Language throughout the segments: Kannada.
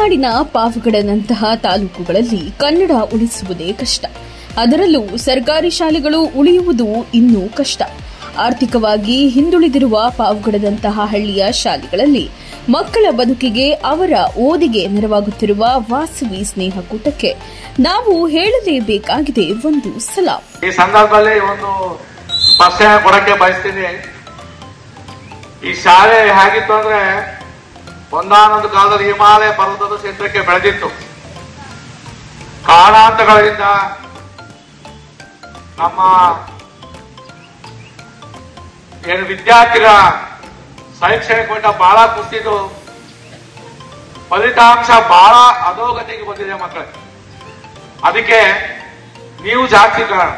ಮಲೆನಾಡಿನ ಪಾವಗಡದಂತಹ ತಾಲೂಕುಗಳಲ್ಲಿ ಕನ್ನಡ ಉಳಿಸುವುದೇ ಕಷ್ಟ. ಅದರಲ್ಲೂ ಸರ್ಕಾರಿ ಶಾಲೆಗಳು ಉಳಿಯುವುದು ಇನ್ನೂ ಕಷ್ಟ. ಆರ್ಥಿಕವಾಗಿ ಹಿಂದುಳಿದಿರುವ ಪಾವಗಡದಂತಹ ಹಳ್ಳಿಯ ಶಾಲೆಗಳಲ್ಲಿ ಮಕ್ಕಳ ಬದುಕಿಗೆ, ಅವರ ಓದಿಗೆ ನೆರವಾಗುತ್ತಿರುವ ವಾಸವಿ ಸ್ನೇಹಕೂಟಕ್ಕೆ ನಾವು ಹೇಳಲೇಬೇಕಾಗಿದೆ ಒಂದು ಸಲಾಂ. ಈ ಸಂದರ್ಭದಲ್ಲಿ ಒಂದು ಸ್ಪಷ್ಟನೆ ಕೊಡಕ್ಕೆ ಬಯಸ್ತೀನಿ. ಈ ಶಾಲೆ ಹೇಗಿತ್ತು ಅಂದ್ರೆ, ಒಂದಾನೊಂದು ಕಾಲದಲ್ಲಿ ಹಿಮಾಲಯ ಪರ್ವತದ ಕ್ಷೇತ್ರಕ್ಕೆ ಬೆಳೆದಿತ್ತು. ಕಾರಣಾಂತರಗಳಿಂದ ನಮ್ಮ ಏನು ವಿದ್ಯಾರ್ಥಿಗಳ ಶೈಕ್ಷಣಿಕ ಮಟ್ಟ ಬಹಳ ಕುಸಿದು ಫಲಿತಾಂಶ ಬಹಳ ಅಧೋಗತಿಗೆ ಬಂದಿದೆ ಮಕ್ಕಳಿಗೆ. ಅದಕ್ಕೆ ನೀವು ಜಾಸ್ತಿ ಕಾರಣ.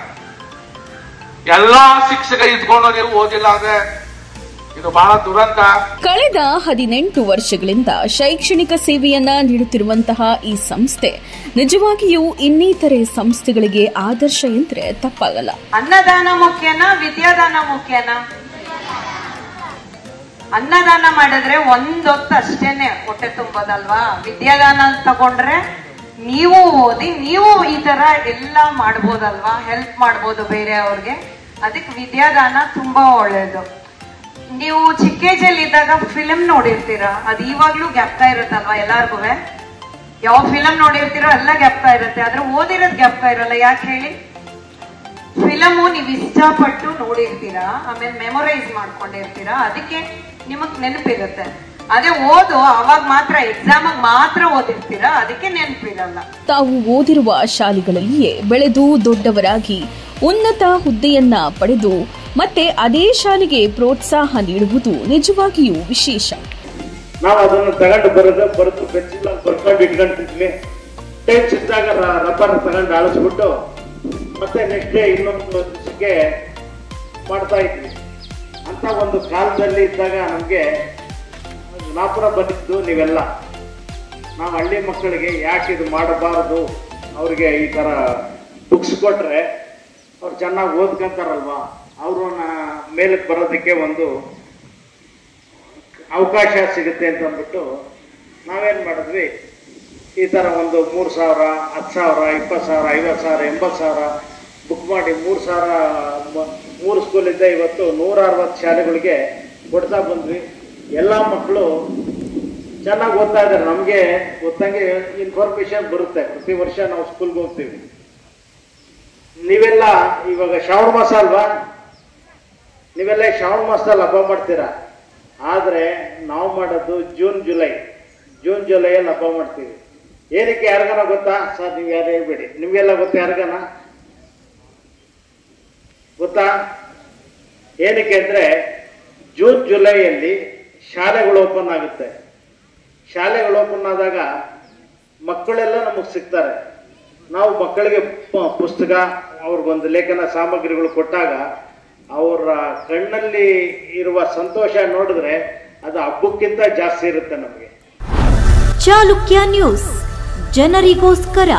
ಎಲ್ಲಾ ಶಿಕ್ಷಕ ಇದ್ಕೊಂಡು ನೀವು ಓದಿಲ್ಲ ಅಂದ್ರೆ ಇದು ಬಹಳ ದುರಂತ. ಕಳೆದ 18 ವರ್ಷಗಳಿಂದ ಶೈಕ್ಷಣಿಕ ಸೇವೆಯನ್ನ ನೀಡುತ್ತಿರುವಂತಹ ಈ ಸಂಸ್ಥೆ ನಿಜವಾಗಿಯೂ ಇನ್ನಿತರೆ ಸಂಸ್ಥೆಗಳಿಗೆ ಆದರ್ಶ ಎಂದ್ರೆ ತಪ್ಪಾಗಲ್ಲ. ಅನ್ನದಾನ ಮುಖ್ಯನಾ, ವಿದ್ಯಾದಾನ ಮುಖ್ಯನಾ? ಅನ್ನದಾನ ಮಾಡಿದ್ರೆ ಒಂದೊತ್ತು ಅಷ್ಟೇನೆ ಹೊಟ್ಟೆ ತುಂಬೋದಲ್ವಾ. ವಿದ್ಯಾದಾನ ತಗೊಂಡ್ರೆ ನೀವು ಓದಿ ನೀವು ಈ ತರ ಎಲ್ಲ ಮಾಡ್ಬೋದಲ್ವಾ, ಹೆಲ್ಪ್ ಮಾಡ್ಬೋದು ಬೇರೆ ಅವ್ರಿಗೆ. ಅದಕ್ಕೆ ವಿದ್ಯಾದಾನ ತುಂಬಾ ಒಳ್ಳೇದು. ನೀವು ಚಿಕ್ಕ ಏಜಲ್ಲಿ ಇದ್ದಾಗ ಫಿಲಮ್ ನೋಡಿರ್ತೀರಾ, ಅದು ಇವಾಗ್ಲೂ ಜ್ಞಾಪಕ ಇರುತ್ತಲ್ವಾ ಎಲ್ಲಾರ್ಗು. ಯಾವ ಫಿಲಮ್ ನೋಡಿರ್ತೀರೋ ಎಲ್ಲ ಜ್ಞಾಪಕ ಇರುತ್ತೆ, ಆದ್ರೆ ಓದಿರೋದ್ ಜ್ಞಾಪಕ ಇರಲ್ಲ. ಯಾಕೆ ಹೇಳಿ? ಫಿಲಮು ನೀವು ಇಷ್ಟಪಟ್ಟು ನೋಡಿರ್ತೀರಾ, ಆಮೇಲೆ ಮೆಮೊರೈಸ್ ಮಾಡ್ಕೊಂಡಿರ್ತೀರಾ, ಅದಕ್ಕೆ ನಿಮಗ್ ನೆನಪಿರುತ್ತೆ. ಅದೇ ಓದು ಅವಾಗ ಮಾತ್ರ ಎಕ್ಸಾಮ್ ಮಾತ್ರ ಓದಿರ್ತೀರಾ, ಅದಕ್ಕೆ ನೆನಪಿರಲ್ಲ. ತಾವು ಓದಿರುವ ಶಾಲೆಗಳಲ್ಲಿಯೇ ಬೆಳೆದು ದೊಡ್ಡವರಾಗಿ ಉನ್ನತ ಹುದ್ದೆಯನ್ನ ಪಡೆದು ಮತ್ತೆ ಅದೇ ಶಾಲೆಗೆ ಪ್ರೋತ್ಸಾಹ ನೀಡುವುದು ನಿಜವಾಗಿಯೂ ವಿಶೇಷ. ನಾವು ಅದನ್ನು ತಗೊಂಡು ಬರೆದು ಪೆನ್ಸಿಲ್ ಬರ್ಕೊಂಡು ಇಟ್ಕೊಂತಿದ್ವಿ. ಟೆನ್ಸ್ ಇದ್ದಾಗ ರಬ್ಬರ್ ತಗೊಂಡು ಅಳಿಸ್ಬಿಟ್ಟು ಮತ್ತೆ ನೆಕ್ಸ್ಟ್ ಡೇ ಇನ್ನೊಂದು ದಿವಸಕ್ಕೆ ಮಾಡ್ತಾ ಇದ್ವಿ. ಅಂತ ಒಂದು ಕಾಲದಲ್ಲಿ ಇದ್ದಾಗ ನಮ್ಗೆ ಜ್ಞಾಪನ ಬಂದಿದ್ದು ನೀವೆಲ್ಲ. ನಾವು ಹಳ್ಳಿ ಮಕ್ಕಳಿಗೆ ಯಾಕೆ ಇದು ಮಾಡಬಾರದು, ಅವ್ರಿಗೆ ಈ ತರ ಬುಕ್ಸ್ ಕೊಟ್ರೆ ಅವ್ರು ಚೆನ್ನಾಗಿ ಓದ್ಕೊಂತಾರಲ್ವಾ, ಅವ್ರನ್ನ ಮೇಲಕ್ಕೆ ಬರೋದಕ್ಕೆ ಒಂದು ಅವಕಾಶ ಸಿಗುತ್ತೆ ಅಂತ ಅಂದ್ಬಿಟ್ಟು ನಾವೇನ್ ಮಾಡಿದ್ವಿ, ಈ ತರ ಒಂದು 3,000, 10,000, 20,000, 50,000, 80,000 ಬುಕ್ ಮಾಡಿ 3 ಸ್ಕೂಲಿಂದ ಇವತ್ತು 160 ಶಾಲೆಗಳಿಗೆ ಕೊಡ್ತಾ ಬಂದ್ವಿ. ಎಲ್ಲ ಮಕ್ಕಳು ಚೆನ್ನಾಗಿ ಓದ್ತಾ ಇದ್ದಾರೆ. ನಮಗೆ ಗೊತ್ತಂಗೆ ಇನ್ಫಾರ್ಮೇಶನ್ ಬರುತ್ತೆ. ಪ್ರತಿ ವರ್ಷ ನಾವು ಸ್ಕೂಲ್ಗೆ ಹೋಗ್ತೀವಿ. ನೀವೆಲ್ಲ ಇವಾಗ ಶ್ರಾವಣ ಮಾಸ ಅಲ್ವಾ, ನೀವೆಲ್ಲ ಶ್ರಾವಣ ಮಾಸದಲ್ಲಿ ಹಬ್ಬ ಮಾಡ್ತೀರಾ. ಆದ್ರೆ ನಾವು ಮಾಡೋದು ಜೂನ್ ಜುಲೈಯಲ್ಲಿ ಹಬ್ಬ ಮಾಡ್ತೀವಿ. ಏನಕ್ಕೆ ಯಾರಿಗಾನ ಗೊತ್ತಾ ಸರ್? ನೀವು ಯಾರು ಹೇಳ್ಬೇಡಿ, ನಿಮ್ಗೆಲ್ಲ ಗೊತ್ತಾ? ಯಾರಿಗಾನ ಗೊತ್ತಾ? ಏನಕ್ಕೆ ಅಂದ್ರೆ ಜೂನ್ ಜುಲೈಯಲ್ಲಿ ಶಾಲೆಗಳು ಓಪನ್ ಆಗುತ್ತೆ. ಶಾಲೆಗಳು ಓಪನ್ ಆದಾಗ ಮಕ್ಕಳೆಲ್ಲ ನಮಗೆ ಸಿಗ್ತಾರೆ. ನಾವು ಮಕ್ಕಳಿಗೆ ಪುಸ್ತಕ, ಅವ್ರಿಗೊಂದು ಲೇಖನ ಸಾಮಗ್ರಿಗಳು ಕೊಟ್ಟಾಗ ಅವರ ಕಣ್ಣಲ್ಲಿ ಇರುವ ಸಂತೋಷ ನೋಡಿದ್ರೆ ಅದು ಹಬ್ಬಕ್ಕಿಂತ ಜಾಸ್ತಿ ಇರುತ್ತೆ ನಮಗೆ. ಚಾಲುಕ್ಯ ನ್ಯೂಸ್, ಜನರಿಗೋಸ್ಕರ.